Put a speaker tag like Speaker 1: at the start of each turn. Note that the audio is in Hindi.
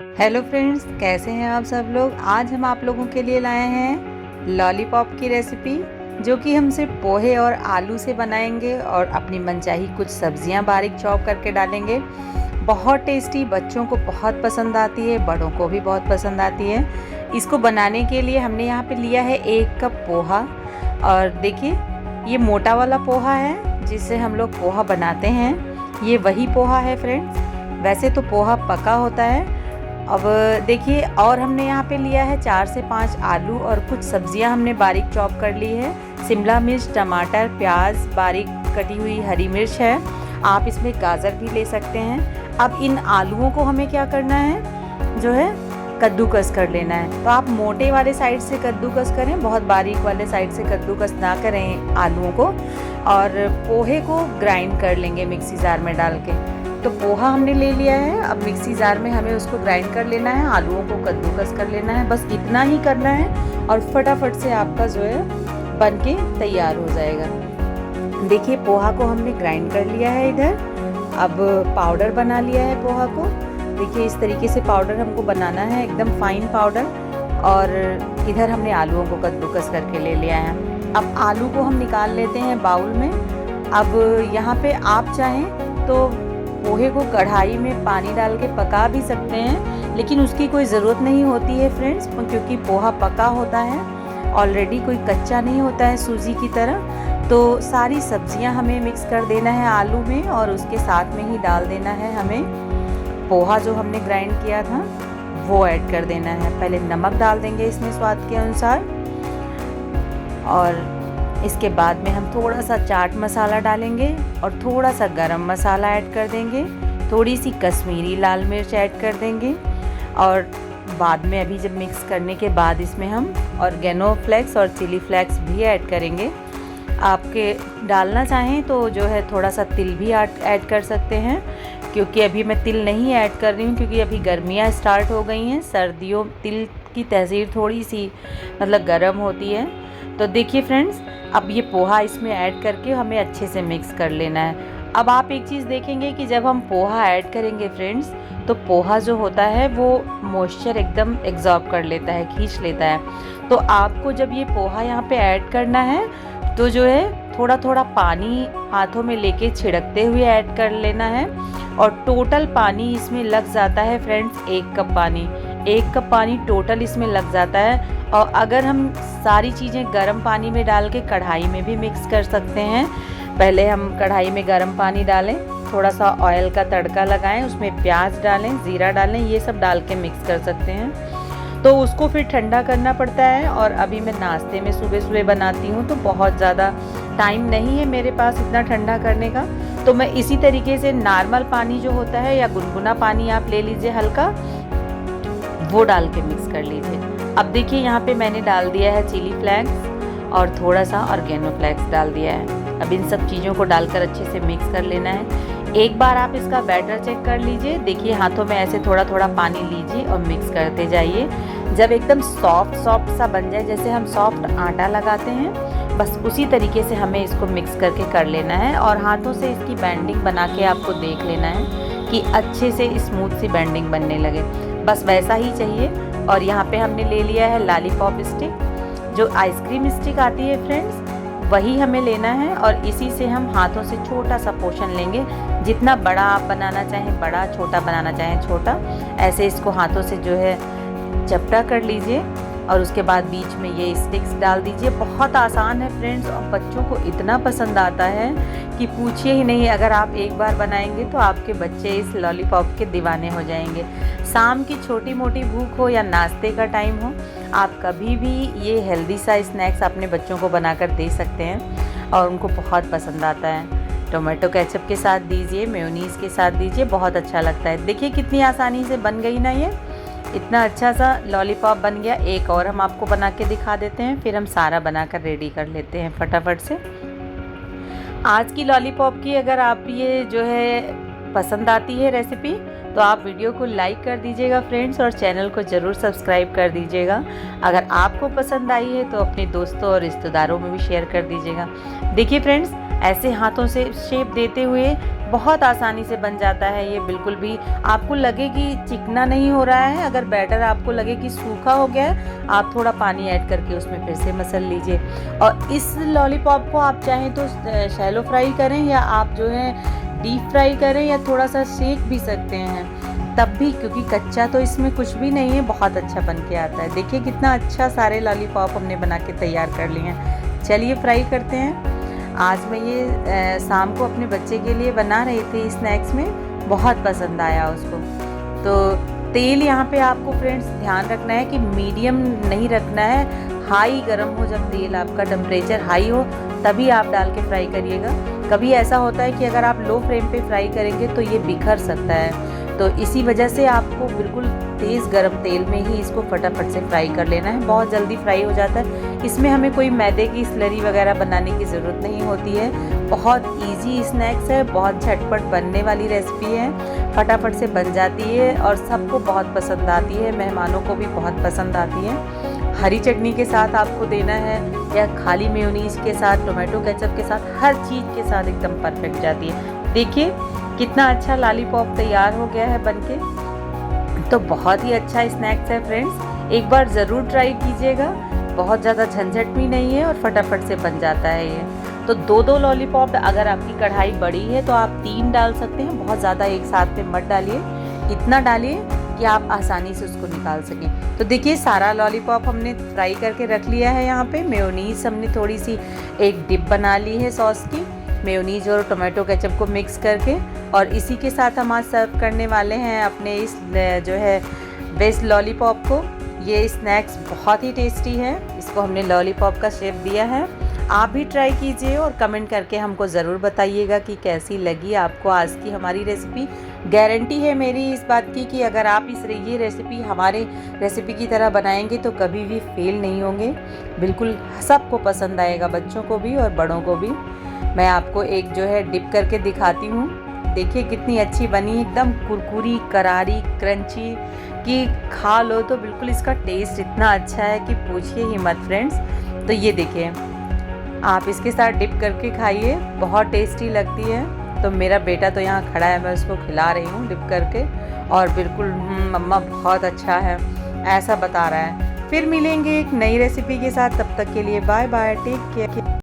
Speaker 1: हेलो फ्रेंड्स, कैसे हैं आप सब लोग। आज हम आप लोगों के लिए लाए हैं लॉलीपॉप की रेसिपी, जो कि हम सिर्फ पोहे और आलू से बनाएंगे और अपनी मनचाही कुछ सब्जियां बारीक चॉप करके डालेंगे। बहुत टेस्टी, बच्चों को बहुत पसंद आती है, बड़ों को भी बहुत पसंद आती है। इसको बनाने के लिए हमने यहाँ पे लिया है 1 कप पोहा। और देखिए, ये मोटा वाला पोहा है जिससे हम लोग पोहा बनाते हैं। ये वही पोहा है फ्रेंड्स। वैसे तो पोहा पका होता है। अब देखिए, और हमने यहाँ पे लिया है 4 से 5 आलू और कुछ सब्जियाँ हमने बारीक चॉप कर ली है। शिमला मिर्च, टमाटर, प्याज, बारीक कटी हुई हरी मिर्च है। आप इसमें गाजर भी ले सकते हैं। अब इन आलूओं को हमें क्या करना है, जो है कद्दूकस कर लेना है। तो आप मोटे वाले साइड से कद्दूकस करें, बहुत बारीक वाले साइड से कद्दूकस ना करें आलूओं को। और पोहे को ग्राइंड कर लेंगे मिक्सी जार में डाल के। तो पोहा हमने ले लिया है, अब मिक्सी जार में हमें उसको ग्राइंड कर लेना है, आलूओं को कद्दूकस कर लेना है। बस इतना ही करना है और फटाफट से आपका जो है बन के तैयार हो जाएगा। देखिए, पोहा को हमने ग्राइंड कर लिया है इधर। अब पाउडर बना लिया है पोहा को। देखिए, इस तरीके से पाउडर हमको बनाना है, एकदम फाइन पाउडर। और इधर हमने आलूओं को कद्दूकस करके ले लिया है। अब आलू को हम निकाल लेते हैं बाउल में। अब यहाँ पे आप चाहें तो पोहे को कढ़ाई में पानी डाल के पका भी सकते हैं, लेकिन उसकी कोई ज़रूरत नहीं होती है फ्रेंड्स, क्योंकि पोहा पका होता है ऑलरेडी, कोई कच्चा नहीं होता है सूजी की तरह। तो सारी सब्जियां हमें मिक्स कर देना है आलू में, और उसके साथ में ही डाल देना है हमें पोहा जो हमने ग्राइंड किया था वो ऐड कर देना है। पहले नमक डाल देंगे इसमें स्वाद के अनुसार, और इसके बाद में हम थोड़ा सा चाट मसाला डालेंगे और थोड़ा सा गरम मसाला ऐड कर देंगे। थोड़ी सी कश्मीरी लाल मिर्च ऐड कर देंगे। और बाद में अभी जब मिक्स करने के बाद इसमें हम ऑर्गेनो फ्लेक्स और चिली फ्लेक्स भी ऐड करेंगे। आपके डालना चाहें तो जो है थोड़ा सा तिल भी ऐड कर सकते हैं, क्योंकि अभी मैं तिल नहीं ऐड कर रही हूँ, क्योंकि अभी गर्मियाँ स्टार्ट हो गई हैं। सर्दियों तिल की तहसीर थोड़ी सी मतलब गर्म होती है। तो देखिए फ्रेंड्स, अब ये पोहा इसमें ऐड करके हमें अच्छे से मिक्स कर लेना है। अब आप एक चीज़ देखेंगे कि जब हम पोहा ऐड करेंगे फ्रेंड्स, तो पोहा जो होता है वो मॉइस्चर एकदम एब्जॉर्ब कर लेता है, खींच लेता है। तो आपको जब ये पोहा यहाँ पे ऐड करना है तो जो है थोड़ा थोड़ा पानी हाथों में लेके छिड़कते हुए ऐड कर लेना है। और टोटल पानी इसमें लग जाता है फ्रेंड्स 1 कप पानी। 1 कप पानी टोटल इसमें लग जाता है। और अगर हम सारी चीज़ें गर्म पानी में डाल के कढ़ाई में भी मिक्स कर सकते हैं। पहले हम कढ़ाई में गर्म पानी डालें, थोड़ा सा ऑयल का तड़का लगाएं, उसमें प्याज डालें, ज़ीरा डालें, ये सब डाल के मिक्स कर सकते हैं। तो उसको फिर ठंडा करना पड़ता है। और अभी मैं नाश्ते में सुबह सुबह बनाती हूँ, तो बहुत ज़्यादा टाइम नहीं है मेरे पास इतना ठंडा करने का। तो मैं इसी तरीके से नॉर्मल पानी जो होता है या गुनगुना पानी आप ले लीजिए हल्का, वो डाल के मिक्स कर लीजिए। अब देखिए, यहाँ पे मैंने डाल दिया है चिली फ्लेक्स और थोड़ा सा ऑर्गेनो फ्लेक्स डाल दिया है। अब इन सब चीज़ों को डालकर अच्छे से मिक्स कर लेना है। एक बार आप इसका बैटर चेक कर लीजिए। देखिए, हाथों में ऐसे थोड़ा थोड़ा पानी लीजिए और मिक्स करते जाइए। जब एकदम सॉफ्ट सा बन जाए, जैसे हम सॉफ्ट आटा लगाते हैं, बस उसी तरीके से हमें इसको मिक्स करके कर लेना है। और हाथों से इसकी बैंडिंग बना के आपको देख लेना है कि अच्छे से स्मूथ सी बैंडिंग बनने लगे, बस वैसा ही चाहिए। और यहाँ पे हमने ले लिया है लॉलीपॉप स्टिक, जो आइसक्रीम स्टिक आती है फ्रेंड्स, वही हमें लेना है। और इसी से हम हाथों से छोटा सा पोर्शन लेंगे। जितना बड़ा आप बनाना चाहें बड़ा, छोटा बनाना चाहें छोटा, ऐसे इसको हाथों से जो है चपटा कर लीजिए। और उसके बाद बीच में ये स्टिक्स डाल दीजिए। बहुत आसान है फ्रेंड्स, और बच्चों को इतना पसंद आता है कि पूछिए ही नहीं। अगर आप एक बार बनाएंगे तो आपके बच्चे इस लॉलीपॉप के दीवाने हो जाएंगे। शाम की छोटी मोटी भूख हो या नाश्ते का टाइम हो, आप कभी भी ये हेल्दी सा स्नैक्स अपने बच्चों को बनाकर दे सकते हैं, और उनको बहुत पसंद आता है। टोमेटो केचप के साथ दीजिए, मेयोनीज़ के साथ दीजिए, बहुत अच्छा लगता है। देखिए कितनी आसानी से बन गई ना, ये इतना अच्छा सा लॉलीपॉप बन गया। एक और हम आपको बना के दिखा देते हैं, फिर हम सारा बनाकर रेडी कर लेते हैं फटाफट से। आज की लॉलीपॉप की अगर आप ये जो है पसंद आती है रेसिपी, तो आप वीडियो को लाइक कर दीजिएगा फ्रेंड्स, और चैनल को ज़रूर सब्सक्राइब कर दीजिएगा। अगर आपको पसंद आई है तो अपने दोस्तों और रिश्तेदारों में भी शेयर कर दीजिएगा। देखिए फ्रेंड्स, ऐसे हाथों से शेप देते हुए बहुत आसानी से बन जाता है ये। बिल्कुल भी आपको लगे कि चिकना नहीं हो रहा है, अगर बैटर आपको लगे कि सूखा हो गया है, आप थोड़ा पानी ऐड करके उसमें फिर से मसल लीजिए। और इस लॉलीपॉप को आप चाहें तो शैलो फ्राई करें, या आप जो है डीप फ्राई करें, या थोड़ा सा सेक भी सकते हैं तब भी, क्योंकि कच्चा तो इसमें कुछ भी नहीं है, बहुत अच्छा बन के आता है। देखिए कितना अच्छा सारे लॉलीपॉप हमने बना के तैयार कर लिए हैं। चलिए फ्राई करते हैं। आज मैं ये शाम को अपने बच्चे के लिए बना रही थी स्नैक्स में, बहुत पसंद आया उसको। तो तेल यहाँ पे आपको फ्रेंड्स ध्यान रखना है कि मीडियम नहीं रखना है, हाई गर्म हो। जब तेल आपका टेम्परेचर हाई हो तभी आप डाल के फ्राई करिएगा। कभी ऐसा होता है कि अगर आप लो फ्लेम पे फ्राई करेंगे तो ये बिखर सकता है, तो इसी वजह से आपको बिल्कुल तेज़ गरम तेल में ही इसको फटाफट से फ्राई कर लेना है। बहुत जल्दी फ्राई हो जाता है। इसमें हमें कोई मैदे की स्लरी वगैरह बनाने की ज़रूरत नहीं होती है। बहुत इजी स्नैक्स है, बहुत झटपट बनने वाली रेसिपी है, फटाफट से बन जाती है और सबको बहुत पसंद आती है, मेहमानों को भी बहुत पसंद आती है। हरी चटनी के साथ आपको देना है, या खाली मेयोनीज के साथ, टोमेटो केचप के साथ, हर चीज़ के साथ एकदम परफेक्ट जाती है। देखिए कितना अच्छा लॉलीपॉप तैयार हो गया है बनके। तो बहुत ही अच्छा स्नैक्स है फ्रेंड्स, एक बार ज़रूर ट्राई कीजिएगा। बहुत ज़्यादा झंझट भी नहीं है और फटाफट से बन जाता है ये। तो दो लॉलीपॉप, अगर आपकी कढ़ाई बड़ी है तो आप 3 डाल सकते हैं, बहुत ज़्यादा एक साथ में मत डालिए, इतना डालिए कि आप आसानी से उसको निकाल सकें। तो देखिए सारा लॉलीपॉप हमने फ्राई करके रख लिया है। यहाँ पे मेयोनीज हमने थोड़ी सी एक डिप बना ली है सॉस की, मेयोनीज और टोमेटो केचप को मिक्स करके, और इसी के साथ हम आज सर्व करने वाले हैं अपने इस जो है बेस्ट लॉलीपॉप को। ये स्नैक्स बहुत ही टेस्टी है, इसको हमने लॉलीपॉप का शेप दिया है। आप भी ट्राई कीजिए और कमेंट करके हमको ज़रूर बताइएगा कि कैसी लगी आपको आज की हमारी रेसिपी। गारंटी है मेरी इस बात की कि अगर आप ये रेसिपी हमारे रेसिपी की तरह बनाएंगे तो कभी भी फेल नहीं होंगे। बिल्कुल सबको पसंद आएगा, बच्चों को भी और बड़ों को भी। मैं आपको एक जो है डिप करके दिखाती हूँ। देखिए कितनी अच्छी बनी, एकदम कुरकुरी, करारी, क्रंची, कि खा लो तो बिल्कुल इसका टेस्ट इतना अच्छा है कि पूछिए ही मत फ्रेंड्स। तो ये देखिए आप इसके साथ डिप करके खाइए, बहुत टेस्टी लगती है। तो मेरा बेटा तो यहाँ खड़ा है, मैं उसको खिला रही हूँ डिप करके, और बिल्कुल मम्मा बहुत अच्छा है ऐसा बता रहा है। फिर मिलेंगे एक नई रेसिपी के साथ, तब तक के लिए बाय बाय, टेक केयर।